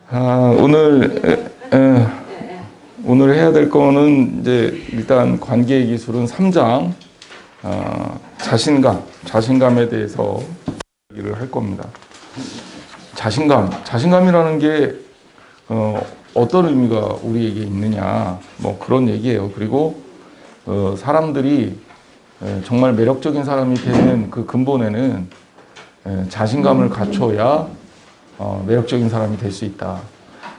오늘 해야 될 거는 이제 일단 관계의 기술은 3장 자신감에 대해서 얘기를 할 겁니다. 자신감이라는 게 어떤 의미가 우리에게 있느냐, 뭐 그런 얘기예요. 그리고 사람들이 정말 매력적인 사람이 되는 그 근본에는 자신감을 갖춰야 매력적인 사람이 될 수 있다.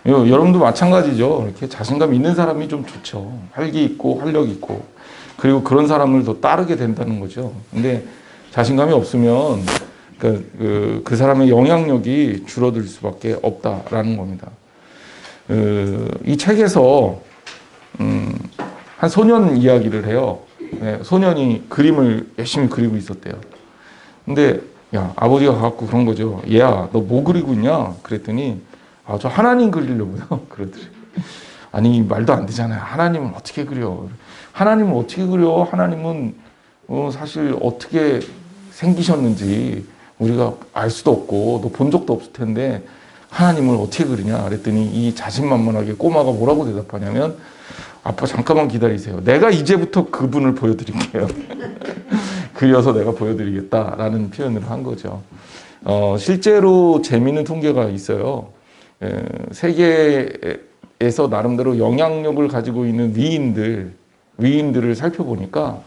여러분도 마찬가지죠. 이렇게 자신감 있는 사람이 좀 좋죠. 활기 있고 활력 있고, 그리고 그런 사람을 더 따르게 된다는 거죠. 근데 자신감이 없으면 그 사람의 영향력이 줄어들 수밖에 없다라는 겁니다. 이 책에서 한 소년 이야기를 해요. 소년이 그림을 열심히 그리고 있었대요. 근데 야, 아버지가 가갖고 그런 거죠. 얘야, 너 뭐 그리고 있냐? 그랬더니 저 하나님 그리려고요. 그러더래. 아니, 말도 안 되잖아요. 하나님은 어떻게 그려? 하나님은 어떻게 그려? 하나님은 사실 어떻게 생기셨는지 우리가 알 수도 없고 너 본 적도 없을 텐데 하나님을 어떻게 그리냐? 그랬더니 이 자신만만하게 꼬마가 뭐라고 대답하냐면, 아빠 잠깐만 기다리세요. 내가 이제부터 그분을 보여드릴게요. 그려서 내가 보여드리겠다라는 표현을 한 거죠. 실제로 재미있는 통계가 있어요. 세계에서 나름대로 영향력을 가지고 있는 위인들을 살펴보니까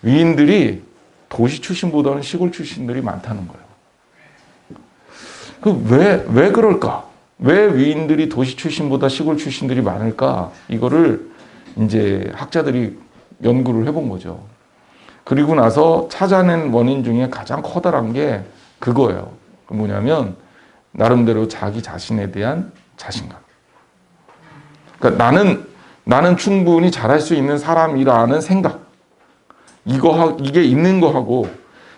위인들이 도시 출신보다는 시골 출신들이 많다는 거예요. 왜 그럴까? 왜 위인들이 도시 출신보다 시골 출신들이 많을까? 이거를 이제 학자들이 연구를 해본 거죠. 그리고 나서 찾아낸 원인 중에 가장 커다란 게 그거예요. 뭐냐면 나름대로 자기 자신에 대한 자신감. 그러니까 나는 충분히 잘할 수 있는 사람이라는 생각. 이게 있는 거하고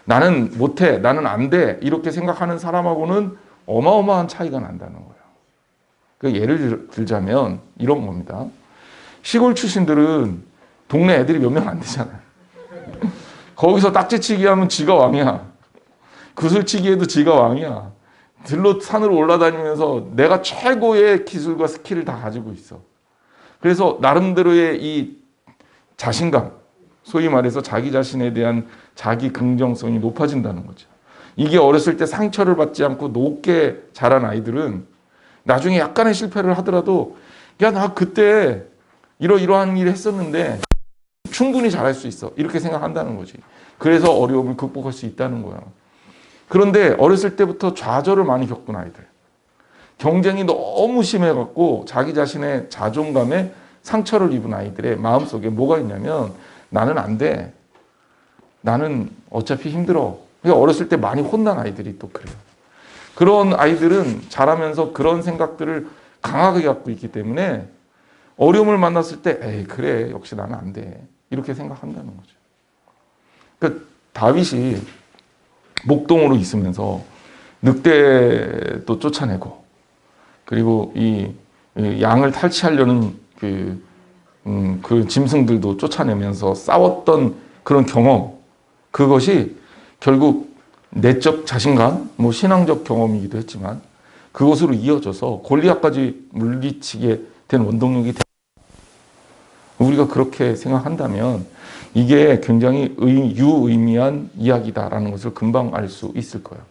나는 못해, 나는 안 돼, 이렇게 생각하는 사람하고는 어마어마한 차이가 난다는 거예요. 그러니까 예를 들자면 이런 겁니다. 시골 출신들은 동네 애들이 몇 명 안 되잖아요. 거기서 딱지치기 하면 지가 왕이야. 구슬치기 해도 지가 왕이야. 들로 산으로 올라다니면서 내가 최고의 기술과 스킬을 다 가지고 있어. 그래서 나름대로의 이 자신감, 소위 말해서 자기 자신에 대한 자기 긍정성이 높아진다는 거죠. 이게 어렸을 때 상처를 받지 않고 높게 자란 아이들은 나중에 약간의 실패를 하더라도 야, 나 그때 이러한 일을 했었는데 충분히 잘할 수 있어, 이렇게 생각한다는 거지. 그래서 어려움을 극복할 수 있다는 거야. 그런데 어렸을 때부터 좌절을 많이 겪은 아이들, 경쟁이 너무 심해갖고 자기 자신의 자존감에 상처를 입은 아이들의 마음속에 뭐가 있냐면 나는 안 돼, 나는 어차피 힘들어. 그러니까 어렸을 때 많이 혼난 아이들이 또 그래요. 그런 아이들은 자라면서 그런 생각들을 강하게 갖고 있기 때문에 어려움을 만났을 때 에이 그래, 역시 나는 안 돼, 이렇게 생각한다는 거죠. 그러니까 다윗이 목동으로 있으면서 늑대도 쫓아내고, 그리고 이 양을 탈취하려는 그 짐승들도 쫓아내면서 싸웠던 그런 경험, 그것이 결국 내적 자신감, 뭐 신앙적 경험이기도 했지만 그것으로 이어져서 골리앗까지 물리치게 된 원동력이 됩니다. 우리가 그렇게 생각한다면 이게 굉장히 유의미한 이야기다라는 것을 금방 알 수 있을 거예요.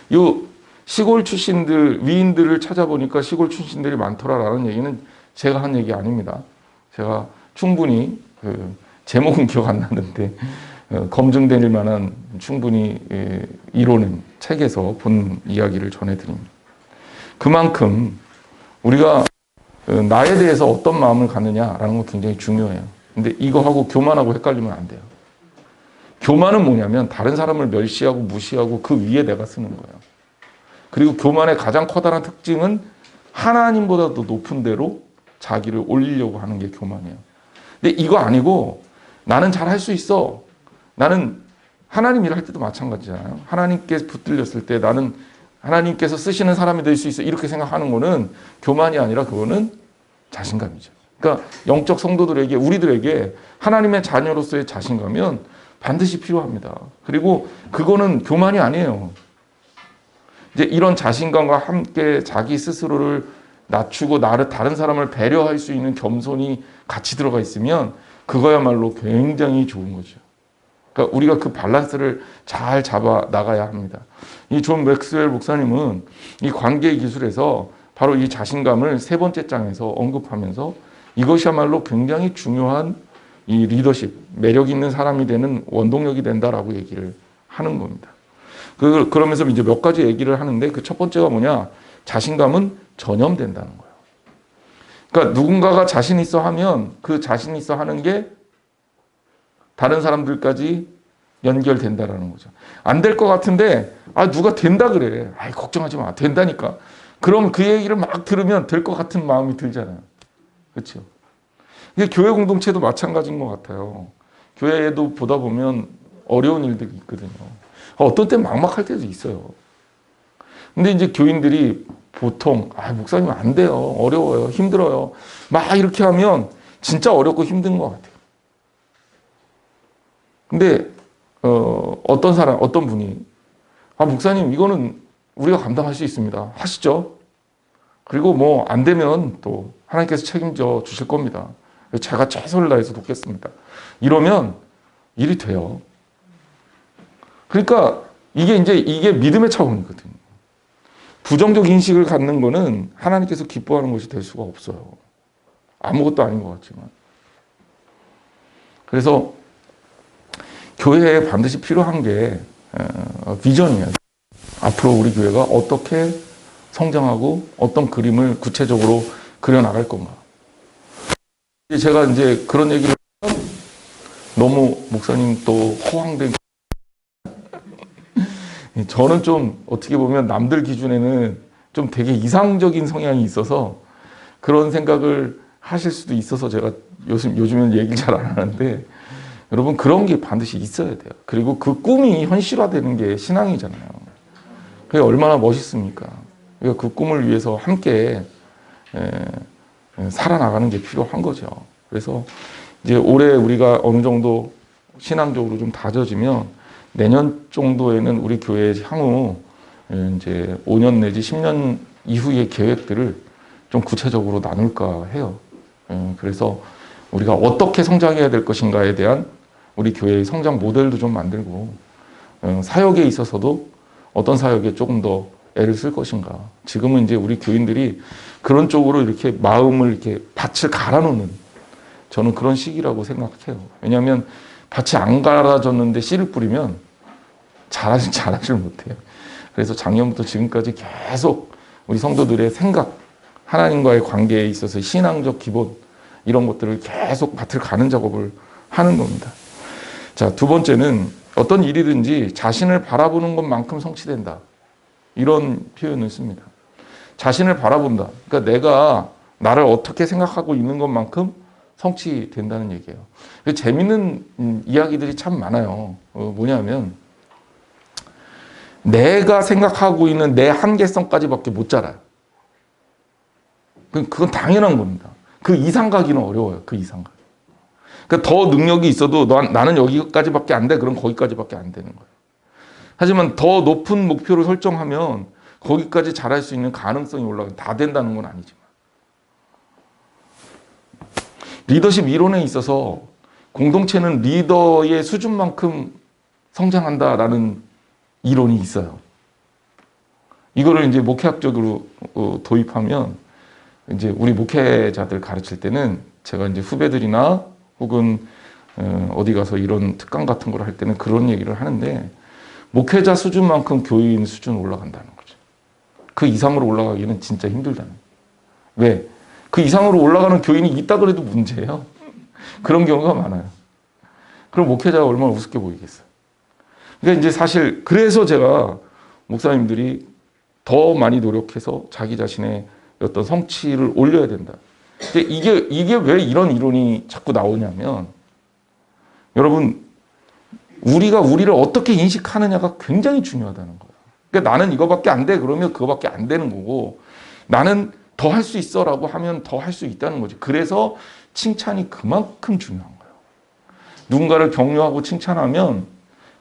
이 시골 출신들, 위인들을 찾아보니까 시골 출신들이 많더라라는 얘기는 제가 한 얘기 아닙니다. 제가 충분히 제목은 기억 안 나는데 검증될 만한 충분히 이론은 책에서 본 이야기를 전해드립니다. 그만큼 우리가 나에 대해서 어떤 마음을 갖느냐라는 거 굉장히 중요해요. 근데 이거하고 교만하고 헷갈리면 안 돼요. 교만은 뭐냐면 다른 사람을 멸시하고 무시하고 그 위에 내가 쓰는 거예요. 그리고 교만의 가장 커다란 특징은 하나님보다도 높은 데로 자기를 올리려고 하는 게 교만이에요. 근데 이거 아니고 나는 잘 할 수 있어. 나는 하나님 일할 때도 마찬가지잖아요. 하나님께 붙들렸을 때 나는 하나님께서 쓰시는 사람이 될 수 있어, 이렇게 생각하는 거는 교만이 아니라 그거는 자신감이죠. 그러니까 영적 성도들에게, 우리들에게 하나님의 자녀로서의 자신감은 반드시 필요합니다. 그리고 그거는 교만이 아니에요. 이제 이런 자신감과 함께 자기 스스로를 낮추고 다른 사람을 배려할 수 있는 겸손이 같이 들어가 있으면 그거야말로 굉장히 좋은 거죠. 그러니까 우리가 그 밸런스를 잘 잡아 나가야 합니다. 이 존 맥스웰 목사님은 이 관계의 기술에서 바로 이 자신감을 세 번째 장에서 언급하면서 이것이야말로 굉장히 중요한 이 리더십, 매력 있는 사람이 되는 원동력이 된다라고 얘기를 하는 겁니다. 그러면서 이제 몇 가지 얘기를 하는데 그 첫 번째가 뭐냐? 자신감은 전염된다는 거예요. 그러니까 누군가가 자신 있어 하면 그 자신 있어 하는 게 다른 사람들까지 연결된다라는 거죠. 안 될 것 같은데 누가 된다 그래. 걱정하지 마. 된다니까. 그럼 그 얘기를 막 들으면 될 것 같은 마음이 들잖아요. 그렇죠? 이게 교회 공동체도 마찬가지인 것 같아요. 교회에도 보다 보면 어려운 일들이 있거든요. 어떤 때 막막할 때도 있어요. 근데 이제 교인들이 보통 목사님 안 돼요. 어려워요. 힘들어요. 막 이렇게 하면 진짜 어렵고 힘든 것 같아요. 근데 어떤 분이 목사님 이거는 우리가 감당할 수 있습니다. 하시죠. 그리고 뭐 안 되면 또 하나님께서 책임져 주실 겁니다. 제가 최선을 다해서 돕겠습니다. 이러면 일이 돼요. 그러니까 이게 믿음의 차원이거든요. 부정적 인식을 갖는 거는 하나님께서 기뻐하는 것이 될 수가 없어요. 아무것도 아닌 것 같지만. 그래서 교회에 반드시 필요한 게 비전이에요. 앞으로 우리 교회가 어떻게 성장하고 어떤 그림을 구체적으로 그려나갈 건가. 제가 이제 그런 얘기를 하면 너무 목사님 또 허황된 저는 좀 어떻게 보면 남들 기준에는 좀 되게 이상적인 성향이 있어서 그런 생각을 하실 수도 있어서 제가 요즘은 얘기를 잘 안 하는데 여러분 그런 게 반드시 있어야 돼요. 그리고 그 꿈이 현실화되는 게 신앙이잖아요. 그게 얼마나 멋있습니까? 그러니까 그 꿈을 위해서 함께 살아나가는 게 필요한 거죠. 그래서 이제 올해 우리가 어느 정도 신앙적으로 좀 다져지면 내년 정도에는 우리 교회의 향후 이제 5년 내지 10년 이후의 계획들을 좀 구체적으로 나눌까 해요. 그래서 우리가 어떻게 성장해야 될 것인가에 대한 우리 교회의 성장 모델도 좀 만들고 사역에 있어서도 어떤 사역에 조금 더 애를 쓸 것인가. 지금은 이제 우리 교인들이 그런 쪽으로 이렇게 마음을 이렇게 밭을 갈아놓는 저는 그런 시기라고 생각해요. 왜냐하면 밭이 안 갈아졌는데 씨를 뿌리면 자라질 못해요. 그래서 작년부터 지금까지 계속 우리 성도들의 생각, 하나님과의 관계에 있어서 신앙적 기본 이런 것들을 계속 밭을 가는 작업을 하는 겁니다. 자, 두 번째는 어떤 일이든지 자신을 바라보는 것만큼 성취된다. 이런 표현을 씁니다. 자신을 바라본다. 그러니까 내가 나를 어떻게 생각하고 있는 것만큼 성취된다는 얘기예요. 재밌는 이야기들이 참 많아요. 뭐냐면 내가 생각하고 있는 내 한계성까지밖에 못 자라요. 그건 당연한 겁니다. 그 이상 가기는 어려워요. 그 이상 가기. 그러니까 더 능력이 있어도 나는 여기까지밖에 안 돼. 그럼 거기까지밖에 안 되는 거예요. 하지만 더 높은 목표를 설정하면 거기까지 잘할 수 있는 가능성이 올라가요. 다 된다는 건 아니지만. 리더십 이론에 있어서 공동체는 리더의 수준만큼 성장한다라는 이론이 있어요. 이거를 이제 목회학적으로 도입하면 이제 우리 목회자들 가르칠 때는 제가 이제 후배들이나 혹은 어디 가서 이런 특강 같은 걸 할 때는 그런 얘기를 하는데 목회자 수준만큼 교인 수준 올라간다는 거죠. 그 이상으로 올라가기는 진짜 힘들다는 거예요. 왜? 그 이상으로 올라가는 교인이 있다 그래도 문제예요. 그런 경우가 많아요. 그럼 목회자가 얼마나 우습게 보이겠어요. 그러니까 이제 사실 그래서 제가 목사님들이 더 많이 노력해서 자기 자신의 어떤 성취를 올려야 된다. 근데 이게 왜 이런 이론이 자꾸 나오냐면 여러분 우리가 우리를 어떻게 인식하느냐가 굉장히 중요하다는 거예요. 그러니까 나는 이거밖에 안 돼 그러면 그거밖에 안 되는 거고 나는 더 할 수 있어라고 하면 더 할 수 있다는 거지. 그래서 칭찬이 그만큼 중요한 거예요. 누군가를 격려하고 칭찬하면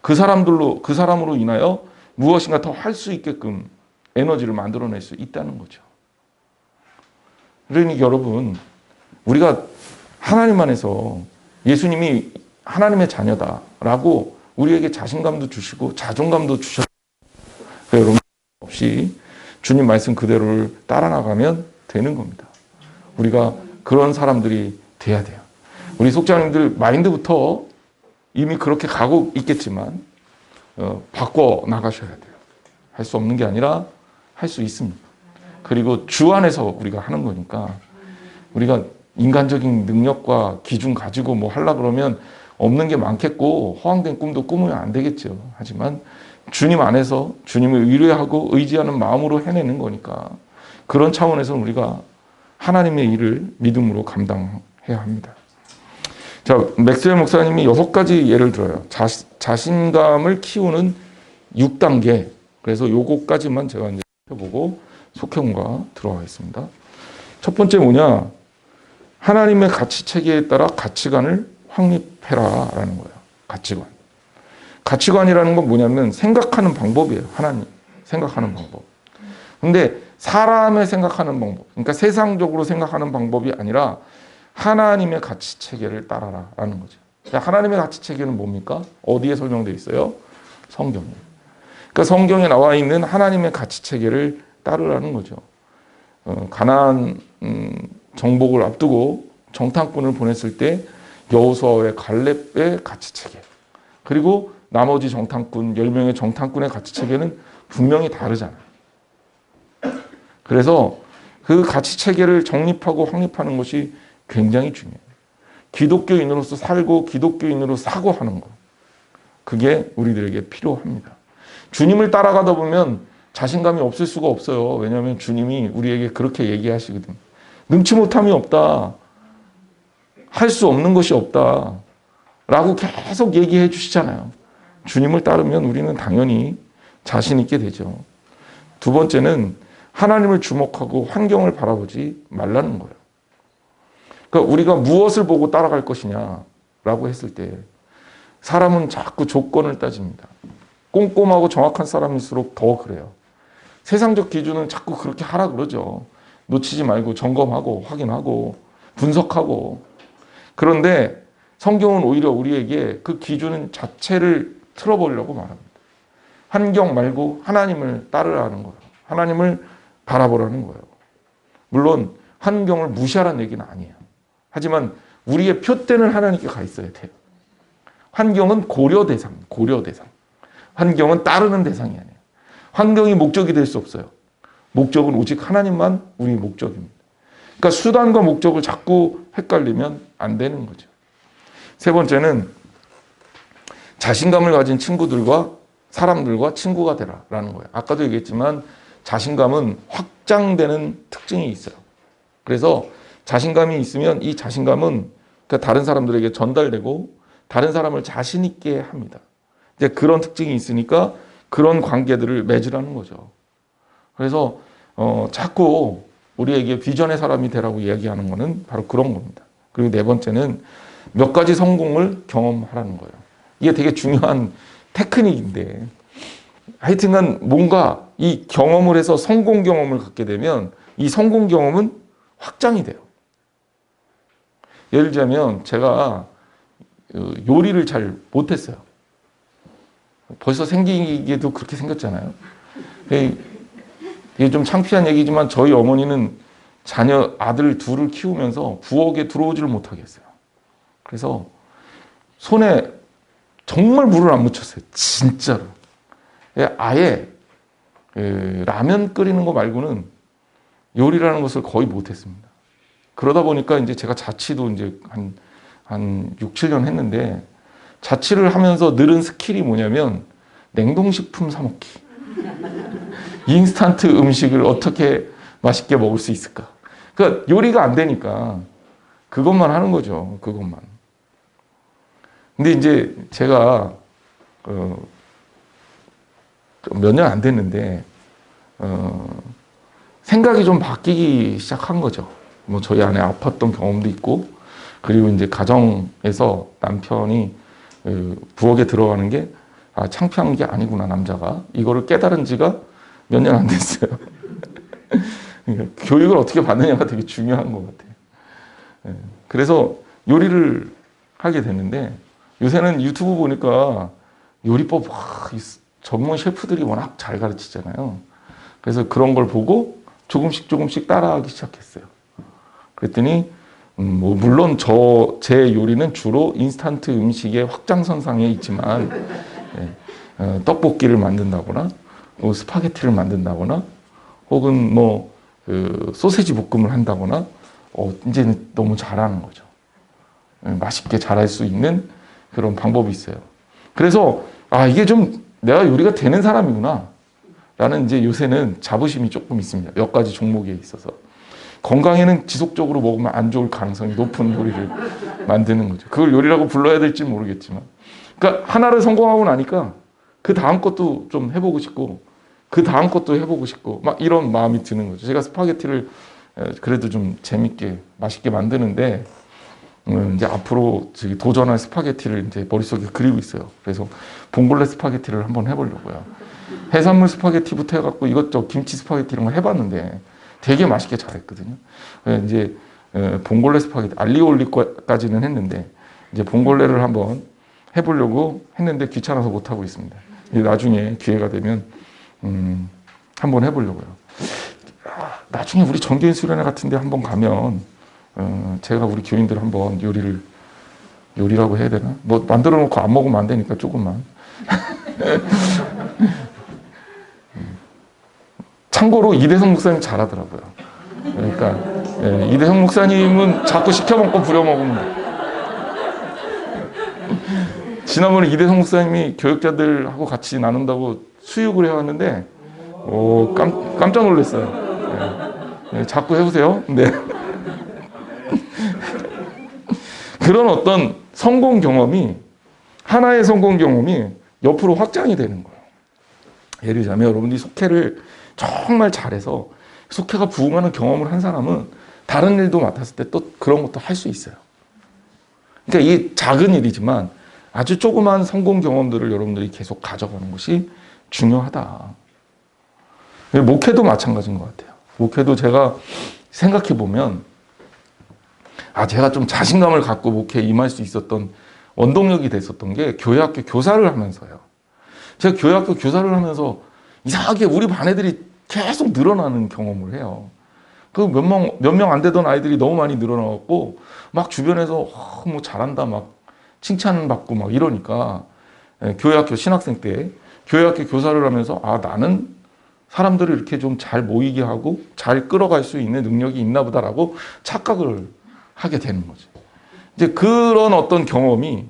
그 사람으로 인하여 무엇인가 더 할 수 있게끔 에너지를 만들어낼 수 있다는 거죠. 그러니 여러분, 우리가 하나님 안에서 예수님이 하나님의 자녀다라고 우리에게 자신감도 주시고 자존감도 주셨어요. 여러분 없이 주님 말씀 그대로를 따라 나가면 되는 겁니다. 우리가 그런 사람들이 돼야 돼요. 우리 속자님들 마인드부터 이미 그렇게 가고 있겠지만 바꿔 나가셔야 돼요. 할 수 없는 게 아니라 할 수 있습니다. 그리고 주 안에서 우리가 하는 거니까 우리가 인간적인 능력과 기준 가지고 뭐 하려고 그러면 없는 게 많겠고 허황된 꿈도 꾸면 안 되겠죠. 하지만 주님 안에서 주님을 의뢰하고 의지하는 마음으로 해내는 거니까 그런 차원에서 우리가 하나님의 일을 믿음으로 감당해야 합니다. 자, 맥스웰 목사님이 6가지 예를 들어요. 자신감을 키우는 6단계. 그래서 요거까지만 제가 이제 해보고 속형과 들어가겠습니다. 첫 번째 뭐냐? 하나님의 가치 체계에 따라 가치관을 확립해라라는 거예요. 가치관. 가치관이라는 건 뭐냐면 생각하는 방법이에요. 하나님 생각하는 방법. 근데 사람의 생각하는 방법, 그러니까 세상적으로 생각하는 방법이 아니라 하나님의 가치 체계를 따라라라는 거죠. 하나님의 가치 체계는 뭡니까? 어디에 설명되어 있어요? 성경에. 그러니까 성경에 나와 있는 하나님의 가치 체계를 따르라는 거죠. 가나안 정복을 앞두고 정탐꾼을 보냈을 때 여호수아의 갈렙의 가치 체계, 그리고 나머지 정탐꾼 10명의 정탐꾼의 가치 체계는 분명히 다르잖아요. 그래서 그 가치 체계를 정립하고 확립하는 것이 굉장히 중요해요. 기독교인으로서 살고 기독교인으로 사고하는 것, 그게 우리들에게 필요합니다. 주님을 따라가다 보면 자신감이 없을 수가 없어요. 왜냐하면 주님이 우리에게 그렇게 얘기하시거든요. 능치 못함이 없다. 할 수 없는 것이 없다. 라고 계속 얘기해 주시잖아요. 주님을 따르면 우리는 당연히 자신 있게 되죠. 두 번째는 하나님을 주목하고 환경을 바라보지 말라는 거예요. 그러니까 우리가 무엇을 보고 따라갈 것이냐라고 했을 때 사람은 자꾸 조건을 따집니다. 꼼꼼하고 정확한 사람일수록 더 그래요. 세상적 기준은 자꾸 그렇게 하라 그러죠. 놓치지 말고 점검하고 확인하고 분석하고. 그런데 성경은 오히려 우리에게 그 기준 자체를 틀어보려고 말합니다. 환경 말고 하나님을 따르라는 거예요. 하나님을 바라보라는 거예요. 물론 환경을 무시하라는 얘기는 아니에요. 하지만 우리의 표대는 하나님께 가 있어야 돼요. 환경은 고려 대상. 환경은 따르는 대상이 아니에요. 환경이 목적이 될 수 없어요. 목적은 오직 하나님만 우리 목적입니다. 그러니까 수단과 목적을 자꾸 헷갈리면 안 되는 거죠. 세 번째는 자신감을 가진 친구들과 사람들과 친구가 되라라는 거예요. 아까도 얘기했지만 자신감은 확장되는 특징이 있어요. 그래서 자신감이 있으면 이 자신감은 다른 사람들에게 전달되고 다른 사람을 자신 있게 합니다. 이제 그런 특징이 있으니까 그런 관계들을 맺으라는 거죠. 그래서 자꾸 우리에게 비전의 사람이 되라고 이야기하는 것은 바로 그런 겁니다. 그리고 네 번째는 몇 가지 성공을 경험하라는 거예요. 이게 되게 중요한 테크닉인데 하여튼간 뭔가 이 경험을 해서 성공 경험을 갖게 되면 이 성공 경험은 확장이 돼요. 예를 들자면 제가 요리를 잘 못했어요. 벌써 생기기에도 그렇게 생겼잖아요. 이게 좀 창피한 얘기지만 저희 어머니는 자녀 아들 둘을 키우면서 부엌에 들어오지를 못하게 했어요. 그래서 손에 정말 물을 안 묻혔어요. 진짜로. 아예 라면 끓이는 거 말고는 요리라는 것을 거의 못했습니다. 그러다 보니까 이제 제가 자취도 이제 한 6, 7년 했는데 자취를 하면서 늘은 스킬이 뭐냐면 냉동식품 사 먹기. 인스턴트 음식을 어떻게 맛있게 먹을 수 있을까. 그러니까 요리가 안 되니까 그것만 하는 거죠. 그것만. 근데 이제 제가 몇 년 안 됐는데 생각이 좀 바뀌기 시작한 거죠. 뭐 저희 아내 아팠던 경험도 있고, 그리고 이제 가정에서 남편이 부엌에 들어가는 게 창피한 게 아니구나, 남자가. 이거를 깨달은 지가 몇 년 안 됐어요. 교육을 어떻게 받느냐가 되게 중요한 것 같아요. 예, 그래서 요리를 하게 됐는데 요새는 유튜브 보니까 요리법 전문 셰프들이 워낙 잘 가르치잖아요. 그래서 그런 걸 보고 조금씩 따라하기 시작했어요. 그랬더니 뭐 물론 제 요리는 주로 인스턴트 음식의 확장선상에 있지만 떡볶이를 만든다거나 뭐 스파게티를 만든다거나 혹은 뭐 그 소세지 볶음을 한다거나 이제는 너무 잘하는 거죠. 맛있게 잘할 수 있는 그런 방법이 있어요. 그래서 이게 좀 내가 요리가 되는 사람이구나 라는 이제 요새는 자부심이 조금 있습니다. 몇 가지 종목에 있어서. 건강에는 지속적으로 먹으면 안 좋을 가능성이 높은 요리를 만드는 거죠. 그걸 요리라고 불러야 될지 모르겠지만. 그러니까 하나를 성공하고 나니까 그 다음 것도 좀 해보고 싶고 그 다음 것도 해보고 싶고 막 이런 마음이 드는 거죠. 제가 스파게티를 그래도 좀 재밌게 맛있게 만드는데 이제 앞으로 도전할 스파게티를 이제 머릿속에 그리고 있어요. 그래서 봉골레 스파게티를 한번 해보려고요. 해산물 스파게티부터 해갖고 이것저것 김치 스파게티 이런 거 해봤는데 되게 맛있게 잘했거든요. 이제 봉골레 스파게티 알리올리까지는 했는데 이제 봉골레를 한번 해보려고 했는데 귀찮아서 못 하고 있습니다. 나중에 기회가 되면 한번 해보려고요. 나중에 우리 전교인 수련회 같은데 한번 가면 제가 우리 교인들 한번 요리라고 해야 되나? 뭐 만들어 놓고 안 먹으면 안 되니까 조금만. 참고로 이대성 목사님 잘하더라고요. 그러니까 이대성 목사님은 자꾸 시켜 먹고 부려 먹으면 지난번에 이대성 목사님이 교육자들하고 같이 나눈다고 수육을 해왔는데 깜짝 놀랐어요. 자꾸 해보세요. 네. 그런 어떤 성공 경험이 하나의 성공 경험이 옆으로 확장이 되는 거예요. 예를 들자면 여러분들이 속회를 정말 잘해서 속회가 부흥하는 경험을 한 사람은 다른 일도 맡았을 때 또 그런 것도 할 수 있어요. 그러니까 이게 작은 일이지만 아주 조그만 성공 경험들을 여러분들이 계속 가져가는 것이 중요하다. 목회도 마찬가지인 것 같아요. 목회도 제가 생각해 보면 제가 좀 자신감을 갖고 목회에 임할 수 있었던 원동력이 됐었던 게 교회학교 교사를 하면서요. 제가 교회학교 교사를 하면서 이상하게 우리 반 애들이 계속 늘어나는 경험을 해요. 그 몇 명 안 되던 아이들이 너무 많이 늘어나갖고 막 주변에서 뭐 잘한다 막 칭찬받고 막 이러니까 교회학교 신학생 때 교회학교 교사를 하면서 나는 사람들을 이렇게 좀 잘 모이게 하고 잘 끌어갈 수 있는 능력이 있나 보다라고 착각을 하게 되는 거죠. 이제 그런 어떤 경험이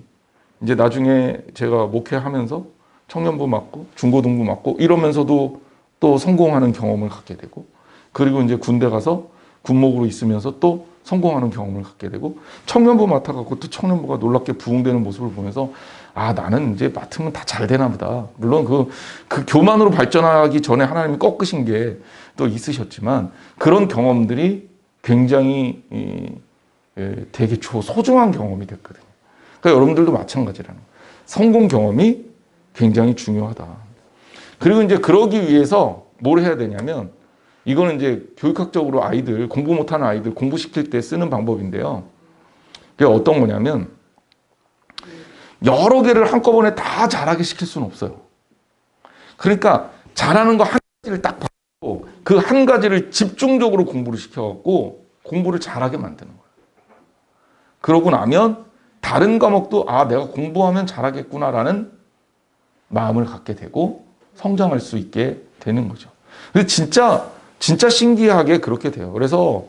이제 나중에 제가 목회하면서 청년부 맡고 중고등부 맡고 이러면서도 또 성공하는 경험을 갖게 되고 그리고 이제 군대 가서 군목으로 있으면서 또 성공하는 경험을 갖게 되고 청년부 맡아갖고 또 청년부가 놀랍게 부흥되는 모습을 보면서 나는 이제 맡으면 다 잘 되나 보다. 물론 그 교만으로 발전하기 전에 하나님이 꺾으신 게 또 있으셨지만 그런 경험들이 굉장히 되게 소중한 경험이 됐거든요. 그러니까 여러분들도 마찬가지라는 거예요. 성공 경험이 굉장히 중요하다. 그리고 이제 그러기 위해서 뭘 해야 되냐면 이거는 이제 교육학적으로 공부 못하는 아이들 공부시킬 때 쓰는 방법인데요. 그게 어떤 거냐면 여러 개를 한꺼번에 다 잘하게 시킬 수는 없어요. 그러니까 잘하는 거 한 가지를 딱 받고 그 한 가지를 집중적으로 공부를 시켜갖고 공부를 잘하게 만드는 거예요. 그러고 나면 다른 과목도 내가 공부하면 잘하겠구나라는 마음을 갖게 되고 성장할 수 있게 되는 거죠. 근데 진짜 신기하게 그렇게 돼요. 그래서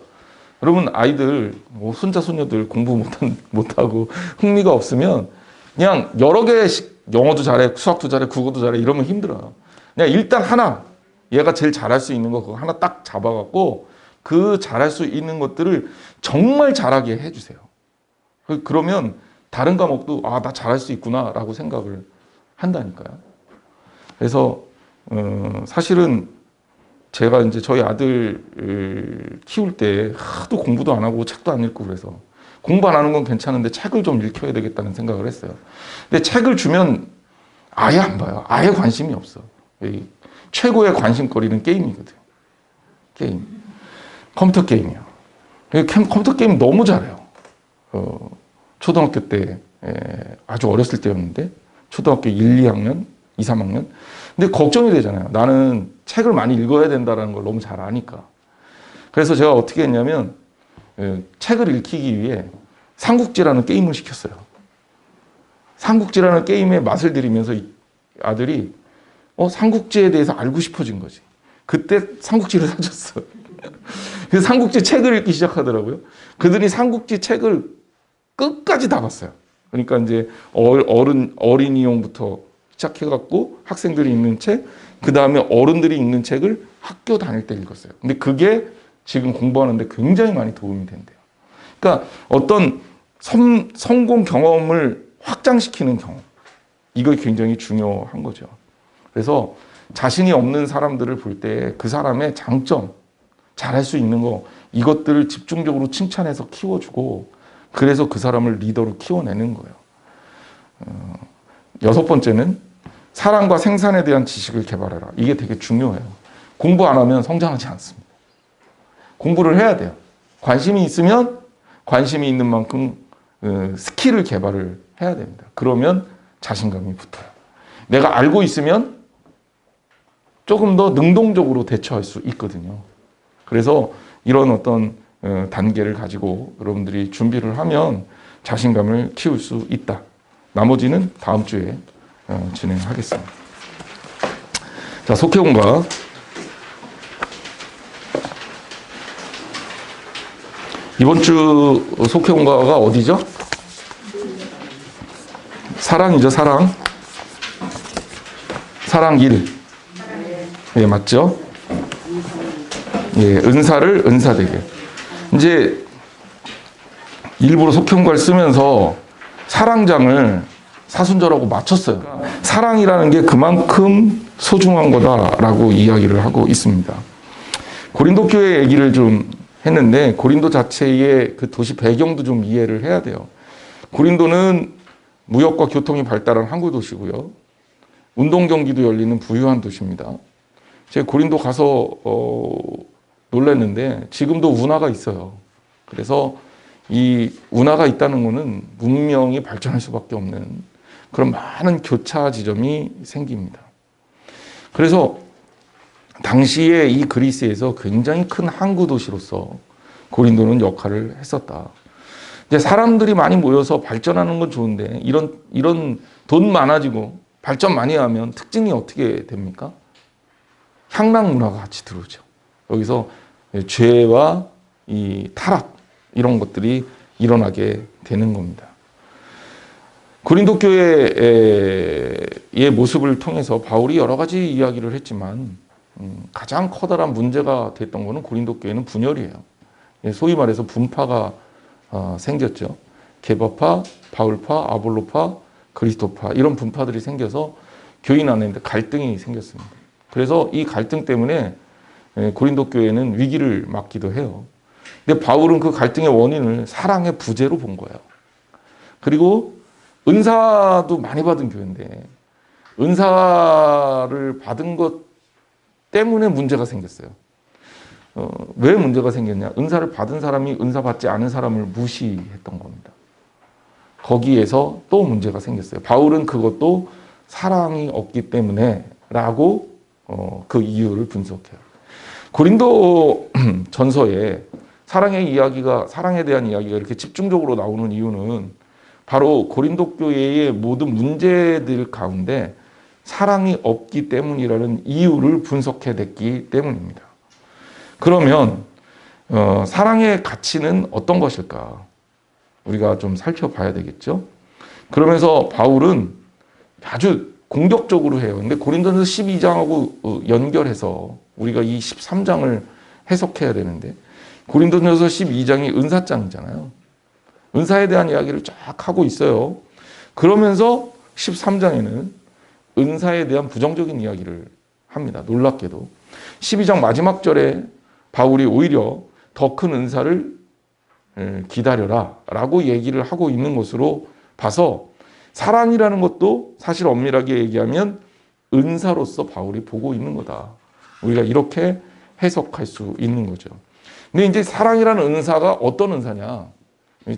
여러분 아이들 손자 손녀들 공부 못하고 흥미가 없으면 그냥 여러 개씩 영어도 잘해 수학도 잘해 국어도 잘해 이러면 힘들어요. 그냥 일단 하나 얘가 제일 잘할 수 있는 거 그거 하나 딱 잡아갖고 그 잘할 수 있는 것들을 정말 잘하게 해주세요. 그러면 다른 과목도 나 잘할 수 있구나 라고 생각을 한다니까요. 그래서 사실은 제가 이제 저희 아들 키울 때 하도 공부도 안 하고 책도 안 읽고 그래서 공부 안 하는 건 괜찮은데 책을 좀 읽혀야 되겠다는 생각을 했어요. 근데 책을 주면 아예 안 봐요. 아예 관심이 없어. 최고의 관심거리는 게임이거든. 게임. 컴퓨터 게임이요. 컴퓨터 게임 너무 잘해요. 초등학교 때 아주 어렸을 때였는데 초등학교 1, 2학년, 2, 3학년. 근데 걱정이 되잖아요. 나는 책을 많이 읽어야 된다는 걸 너무 잘 아니까. 그래서 제가 어떻게 했냐면 책을 읽히기 위해 삼국지라는 게임을 시켰어요. 삼국지라는 게임에 맛을 들이면서 아들이 삼국지에 대해서 알고 싶어진 거지. 그때 삼국지를 사줬어. 그래서 삼국지 책을 읽기 시작하더라고요. 그들이 삼국지 책을 끝까지 다 봤어요. 그러니까 이제 어린이용부터 시작해갖고 학생들이 읽는 책, 그 다음에 어른들이 읽는 책을 학교 다닐 때 읽었어요. 근데 그게 지금 공부하는데 굉장히 많이 도움이 된대요. 그러니까 어떤 성공 경험을 확장시키는 경험, 이거 굉장히 중요한 거죠. 그래서 자신이 없는 사람들을 볼 때 그 사람의 장점, 잘할 수 있는 거, 이것들을 집중적으로 칭찬해서 키워주고, 그래서 그 사람을 리더로 키워내는 거예요. 6번째는 사랑과 생산에 대한 지식을 개발해라. 이게 되게 중요해요. 공부 안 하면 성장하지 않습니다. 공부를 해야 돼요. 관심이 있으면 관심이 있는 만큼 스킬을 개발을 해야 됩니다. 그러면 자신감이 붙어요. 내가 알고 있으면 조금 더 능동적으로 대처할 수 있거든요. 그래서 이런 어떤 단계를 가지고 여러분들이 준비를 하면 자신감을 키울 수 있다. 나머지는 다음 주에 진행하겠습니다. 자, 속혜원과 이번 주 속혜원가가 어디죠? 사랑이죠, 사랑. 사랑 1. 예, 맞죠? 예, 은사를 은사되게. 이제 일부러 속혜원가를 쓰면서 사랑장을 사순절하고 맞췄어요. 사랑이라는 게 그만큼 소중한 거다라고 이야기를 하고 있습니다. 고린도 교회 얘기를 좀 했는데 고린도 자체의 그 도시 배경도 좀 이해를 해야 돼요. 고린도는 무역과 교통이 발달한 항구 도시고요. 운동 경기도 열리는 부유한 도시입니다. 제가 고린도 가서 놀랐는데 지금도 운하가 있어요. 그래서 이 운하가 있다는 것은 문명이 발전할 수밖에 없는 그런 많은 교차 지점이 생깁니다. 그래서 당시에 이 그리스에서 굉장히 큰 항구 도시로서 고린도는 역할을 했었다. 이제 사람들이 많이 모여서 발전하는 건 좋은데 이런 돈 많아지고 발전 많이 하면 특징이 어떻게 됩니까? 향락 문화가 같이 들어오죠. 여기서 죄와 이 타락 이런 것들이 일어나게 되는 겁니다. 고린도 교회의 모습을 통해서 바울이 여러 가지 이야기를 했지만 가장 커다란 문제가 됐던 것은 고린도 교회는 분열이에요. 소위 말해서 분파가 생겼죠. 게바파, 바울파, 아볼로파, 그리스도파 이런 분파들이 생겨서 교인 안에 갈등이 생겼습니다. 그래서 이 갈등 때문에 고린도 교회는 위기를 맞기도 해요. 근데 바울은 그 갈등의 원인을 사랑의 부재로 본 거예요. 그리고 은사도 많이 받은 교회인데 은사를 받은 것 때문에 문제가 생겼어요. 왜 문제가 생겼냐? 은사를 받은 사람이 은사 받지 않은 사람을 무시했던 겁니다. 거기에서 또 문제가 생겼어요. 바울은 그것도 사랑이 없기 때문에 라고 그 이유를 분석해요. 고린도 전서에 사랑에 대한 이야기가 이렇게 집중적으로 나오는 이유는 바로 고린도 교회의 모든 문제들 가운데 사랑이 없기 때문이라는 이유를 분석해냈기 때문입니다. 그러면 사랑의 가치는 어떤 것일까? 우리가 좀 살펴봐야 되겠죠. 그러면서 바울은 아주 공격적으로 해요. 근데 고린도전서 12장하고 연결해서 우리가 이 13장을 해석해야 되는데 고린도전서 12장이 은사장이잖아요. 은사에 대한 이야기를 쫙 하고 있어요. 그러면서 13장에는 은사에 대한 부정적인 이야기를 합니다. 놀랍게도. 12장 마지막 절에 바울이 오히려 더 큰 은사를 기다려라 라고 얘기를 하고 있는 것으로 봐서 사랑이라는 것도 사실 엄밀하게 얘기하면 은사로서 바울이 보고 있는 거다. 우리가 이렇게 해석할 수 있는 거죠. 근데 이제 사랑이라는 은사가 어떤 은사냐?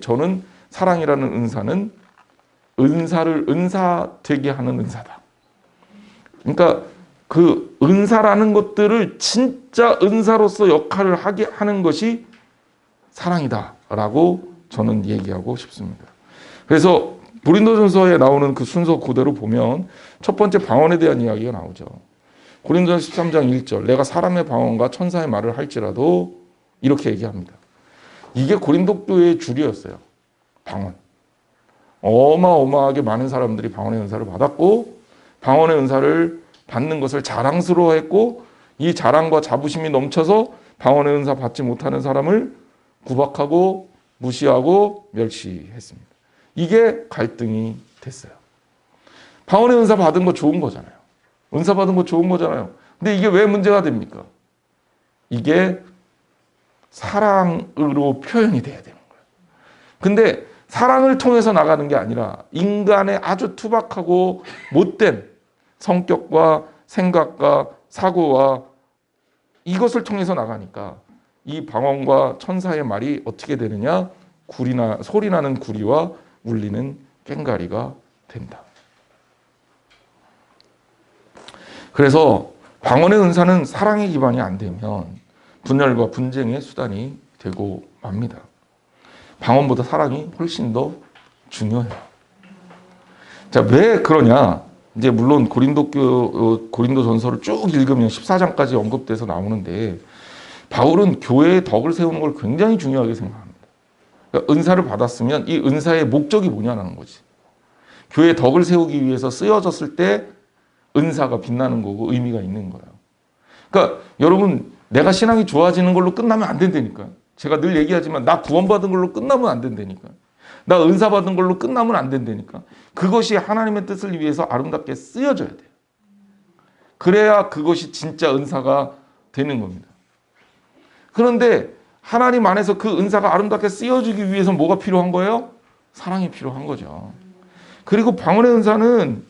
저는 사랑이라는 은사는 은사를 은사되게 하는 은사다. 그러니까 그 은사라는 것들을 진짜 은사로서 역할을 하게 하는 것이 사랑이다라고 저는 얘기하고 싶습니다. 그래서 고린도전서에 나오는 그 순서 그대로 보면 첫 번째 방언에 대한 이야기가 나오죠. 고린도전서 13장 1절 내가 사람의 방언과 천사의 말을 할지라도 이렇게 얘기합니다. 이게 고린도 교회의 주류였어요. 방언. 어마어마하게 많은 사람들이 방언의 은사를 받았고 방언의 은사를 받는 것을 자랑스러워했고 이 자랑과 자부심이 넘쳐서 방언의 은사 받지 못하는 사람을 구박하고 무시하고 멸시했습니다. 이게 갈등이 됐어요. 방언의 은사 받은 거 좋은 거잖아요. 은사 받은 거 좋은 거잖아요. 근데 이게 왜 문제가 됩니까? 이게 사랑으로 표현이 돼야 되는 거예요. 근데 사랑을 통해서 나가는 게 아니라 인간의 아주 투박하고 못된 성격과 생각과 사고와 이것을 통해서 나가니까 이 방언과 천사의 말이 어떻게 되느냐? 소리나는 구리와 울리는 꽹가리가 된다. 그래서 방언의 은사는 사랑의 기반이 안 되면 분열과 분쟁의 수단이 되고 맙니다. 방언보다 사랑이 훨씬 더 중요해요. 자, 왜 그러냐? 이제 물론 고린도전서를 쭉 읽으면 14장까지 언급돼서 나오는데 바울은 교회의 덕을 세우는 걸 굉장히 중요하게 생각합니다. 그러니까 은사를 받았으면 이 은사의 목적이 뭐냐는 거지. 교회의 덕을 세우기 위해서 쓰여졌을 때 은사가 빛나는 거고 의미가 있는 거예요. 그러니까 여러분 내가 신앙이 좋아지는 걸로 끝나면 안 된다니까. 제가 늘 얘기하지만 나 구원받은 걸로 끝나면 안 된다니까. 나 은사 받은 걸로 끝나면 안 된다니까. 그것이 하나님의 뜻을 위해서 아름답게 쓰여져야 돼요. 그래야 그것이 진짜 은사가 되는 겁니다. 그런데 하나님 안에서 그 은사가 아름답게 쓰여지기 위해서 뭐가 필요한 거예요? 사랑이 필요한 거죠. 그리고 방언의 은사는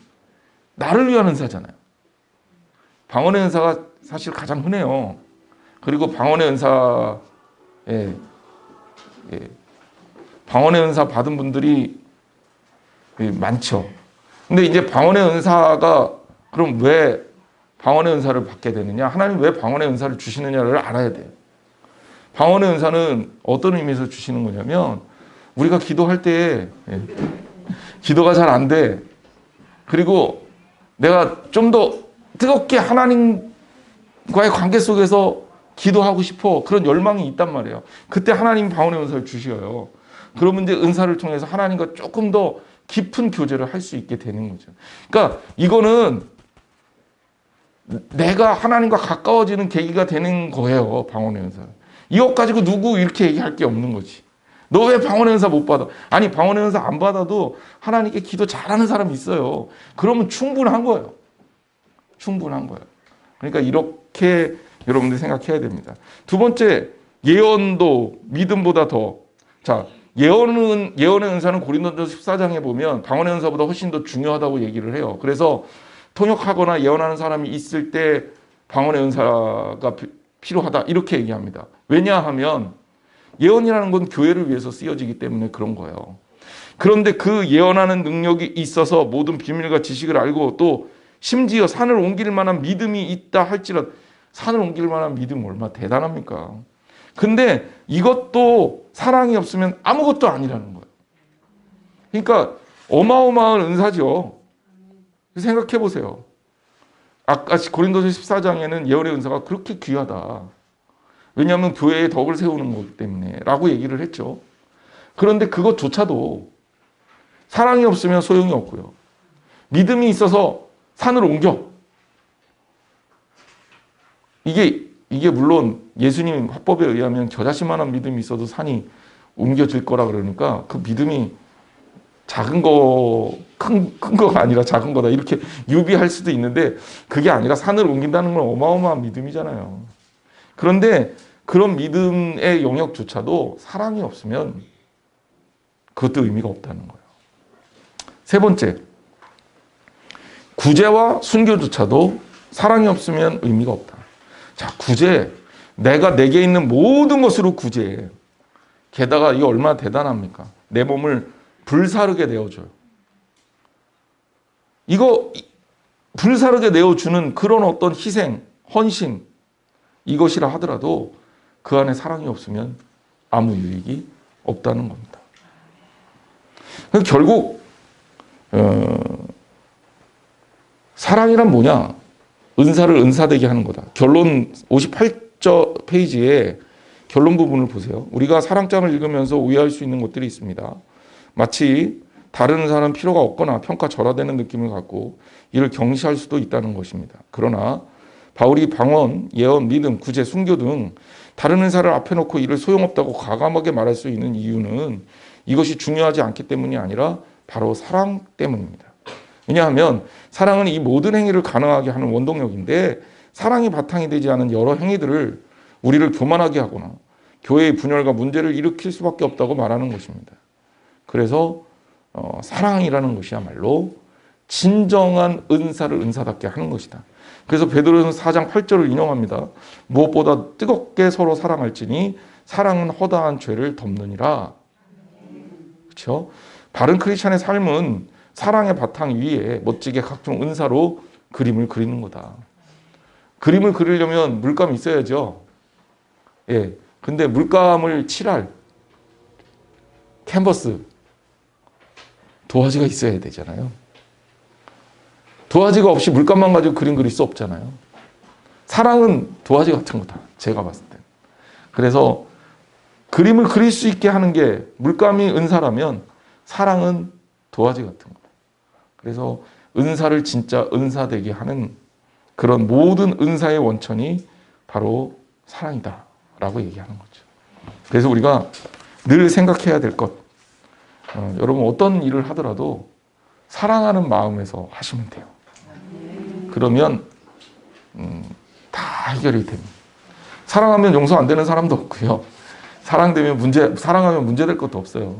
나를 위한 은사잖아요. 방언의 은사가 사실 가장 흔해요. 그리고 방언의 은사 방언의 은사 받은 분들이 많죠. 근데 이제 방언의 은사가 그럼 왜 방언의 은사를 받게 되느냐? 하나님 왜 방언의 은사를 주시느냐를 알아야 돼요. 방언의 은사는 어떤 의미에서 주시는 거냐면 우리가 기도할 때 기도가 잘 안 돼. 그리고 내가 좀 더 뜨겁게 하나님과의 관계 속에서 기도하고 싶어. 그런 열망이 있단 말이에요. 그때 하나님 방언의 은사를 주셔요. 그러면 이제 은사를 통해서 하나님과 조금 더 깊은 교제를 할 수 있게 되는 거죠. 그러니까 이거는 내가 하나님과 가까워지는 계기가 되는 거예요. 방언의 은사. 이것 가지고 누구 이렇게 얘기할 게 없는 거지. 너 왜 방언의 은사 못 받아? 아니 방언의 은사 안 받아도 하나님께 기도 잘하는 사람이 있어요. 그러면 충분한 거예요. 충분한 거예요. 그러니까 이렇게 여러분들이 생각해야 됩니다. 두 번째, 예언도 믿음보다 더. 자, 예언의 은사는 고린도전서 14장에 보면 방언의 은사보다 훨씬 더 중요하다고 얘기를 해요. 그래서 통역하거나 예언하는 사람이 있을 때 방언의 은사가 필요하다 이렇게 얘기합니다. 왜냐하면 예언이라는 건 교회를 위해서 쓰여지기 때문에 그런 거예요. 그런데 그 예언하는 능력이 있어서 모든 비밀과 지식을 알고 또 심지어 산을 옮길 만한 믿음이 있다 할지라도 산을 옮길 만한 믿음이 얼마나 대단합니까? 근데 이것도 사랑이 없으면 아무것도 아니라는 거예요. 그러니까 어마어마한 은사죠. 생각해 보세요. 아까 고린도서 14장에는 예언의 은사가 그렇게 귀하다. 왜냐하면 교회의 덕을 세우는 거기 때문에 라고 얘기를 했죠. 그런데 그것조차도 사랑이 없으면 소용이 없고요. 믿음이 있어서 산을 옮겨. 이게 물론 예수님 화법에 의하면 겨자씨만한 믿음이 있어도 산이 옮겨질 거라 그러니까 그 믿음이 작은 거, 큰 거가 아니라 작은 거다. 이렇게 유비할 수도 있는데 그게 아니라 산을 옮긴다는 건 어마어마한 믿음이잖아요. 그런데 그런 믿음의 영역조차도 사랑이 없으면 그것도 의미가 없다는 거예요. 세 번째, 구제와 순교조차도 사랑이 없으면 의미가 없다. 자, 구제. 내가 내게 있는 모든 것으로 구제해. 게다가 이게 얼마나 대단합니까? 내 몸을 불사르게 내어줘요. 이거 불사르게 내어주는 그런 어떤 희생, 헌신, 이것이라 하더라도 그 안에 사랑이 없으면 아무 유익이 없다는 겁니다. 결국 사랑이란 뭐냐? 은사를 은사되게 하는 거다. 결론 58조 페이지에 결론 부분을 보세요. 우리가 사랑장을 읽으면서 오해할 수 있는 것들이 있습니다. 마치 다른 사람 필요가 없거나 평가절하되는 느낌을 갖고 이를 경시할 수도 있다는 것입니다. 그러나 바울이 방언, 예언, 믿음, 구제, 순교 등 다른 은사를 앞에 놓고 이를 소용없다고 과감하게 말할 수 있는 이유는 이것이 중요하지 않기 때문이 아니라 바로 사랑 때문입니다. 왜냐하면 사랑은 이 모든 행위를 가능하게 하는 원동력인데 사랑이 바탕이 되지 않은 여러 행위들을 우리를 교만하게 하거나 교회의 분열과 문제를 일으킬 수밖에 없다고 말하는 것입니다. 그래서 사랑이라는 것이야말로 진정한 은사를 은사답게 하는 것이다. 그래서 베드로전서 4장 8절을 인용합니다. 무엇보다 뜨겁게 서로 사랑할지니 사랑은 허다한 죄를 덮느니라. 그렇죠? 바른 크리스찬의 삶은 사랑의 바탕 위에 멋지게 각종 은사로 그림을 그리는 거다. 그림을 그리려면 물감이 있어야죠. 예. 근데 물감을 칠할 캔버스, 도화지가 있어야 되잖아요. 도화지가 없이 물감만 가지고 그림 그릴 수 없잖아요. 사랑은 도화지 같은 거다. 제가 봤을 때. 그래서 그림을 그릴 수 있게 하는 게 물감이 은사라면 사랑은 도화지 같은 거다. 그래서 은사를 진짜 은사되게 하는 그런 모든 은사의 원천이 바로 사랑이다 라고 얘기하는 거죠. 그래서 우리가 늘 생각해야 될 것, 여러분 어떤 일을 하더라도 사랑하는 마음에서 하시면 돼요. 그러면 다 해결이 됩니다. 사랑하면 용서 안 되는 사람도 없고요. 사랑하면 문제될 것도 없어요.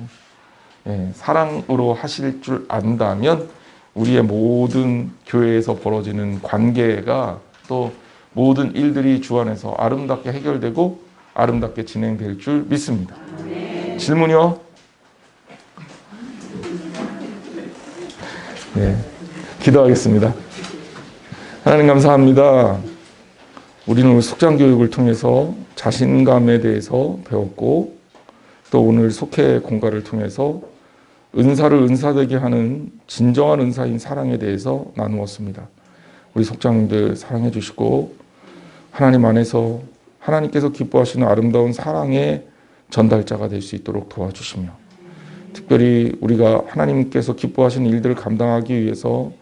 예, 사랑으로 하실 줄 안다면 우리의 모든 교회에서 벌어지는 관계가 또 모든 일들이 주 안에서 아름답게 해결되고 아름답게 진행될 줄 믿습니다. 질문이요? 네, 기도하겠습니다. 하나님 감사합니다. 우리는 오늘 속장교육을 통해서 자신감에 대해서 배웠고 또 오늘 속회 공과를 통해서 은사를 은사되게 하는 진정한 은사인 사랑에 대해서 나누었습니다. 우리 속장님들 사랑해 주시고 하나님 안에서 하나님께서 기뻐하시는 아름다운 사랑의 전달자가 될 수 있도록 도와주시며 특별히 우리가 하나님께서 기뻐하시는 일들을 감당하기 위해서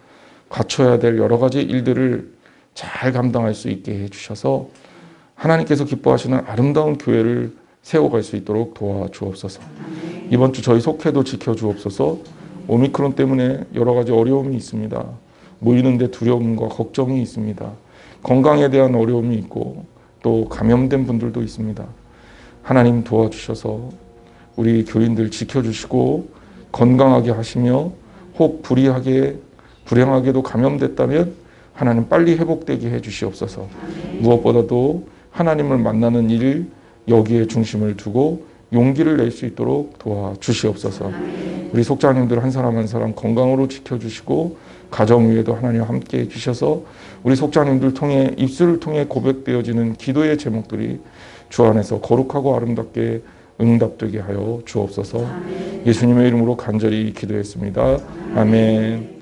갖춰야 될 여러 가지 일들을 잘 감당할 수 있게 해주셔서 하나님께서 기뻐하시는 아름다운 교회를 세워갈 수 있도록 도와주옵소서. 이번 주 저희 속회도 지켜주옵소서. 오미크론 때문에 여러 가지 어려움이 있습니다. 모이는데 두려움과 걱정이 있습니다. 건강에 대한 어려움이 있고 또 감염된 분들도 있습니다. 하나님 도와주셔서 우리 교인들 지켜주시고 건강하게 하시며 혹 불행하게도 감염됐다면 하나님 빨리 회복되게 해주시옵소서. 무엇보다도 하나님을 만나는 일 여기에 중심을 두고 용기를 낼 수 있도록 도와주시옵소서. 우리 속장님들 한 사람 한 사람 건강으로 지켜주시고 가정 위에도 하나님 함께 해주셔서 우리 속장님들 통해 입술을 통해 고백되어지는 기도의 제목들이 주 안에서 거룩하고 아름답게 응답되게 하여 주옵소서. 예수님의 이름으로 간절히 기도했습니다. 아멘.